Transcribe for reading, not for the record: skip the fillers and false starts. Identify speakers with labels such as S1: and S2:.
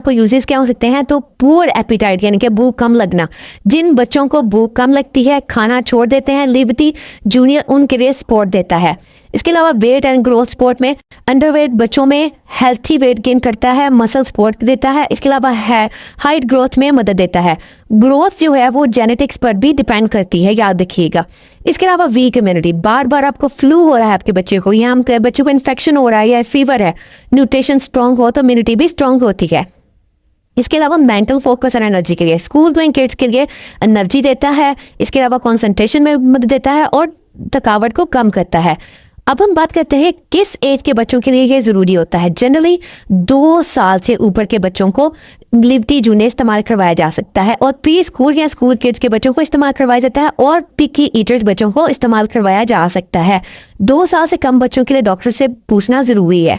S1: को यूजेस क्या हो सकते हैं, तो पुअर एपिटाइट यानी कि भूख कम लगना। जिन बच्चों को भूख कम लगती है, खाना छोड़ देते हैं, लिबर्टी जूनियर उनके लिए सपोर्ट देता है। इसके अलावा वेट एंड ग्रोथ सपोर्ट में अंडरवेट बच्चों में हेल्थी वेट गेन करता है, मसल सपोर्ट देता है। इसके अलावा है हाइट ग्रोथ में मदद देता है। ग्रोथ जो है वो जेनेटिक्स पर भी डिपेंड करती है, याद रखिएगा। इसके अलावा वीक इम्यूनिटी, बार बार आपको फ्लू हो रहा है आपके बच्चे को, या हम बच्चों को इन्फेक्शन हो रहा है या फीवर है, न्यूट्रिशन स्ट्रांग हो तो इम्यूनिटी भी स्ट्रांग होती है। इसके अलावा मेंटल फोकस और एनर्जी के लिए, स्कूल गोइंग किड्स के लिए एनर्जी देता है। इसके अलावा कंसंट्रेशन में मदद देता है और थकावट को कम करता है। अब हम बात करते हैं किस एज के बच्चों के लिए ये ज़रूरी होता है। जनरली 2 साल से ऊपर के बच्चों को लिबर्टी जूनियर इस्तेमाल करवाया जा सकता है, और प्री स्कूल या स्कूल किड्स के बच्चों को इस्तेमाल करवाया जाता है, और पिकी ईटर्स बच्चों को इस्तेमाल करवाया जा सकता है। 2 साल से कम बच्चों के लिए डॉक्टर से पूछना ज़रूरी है।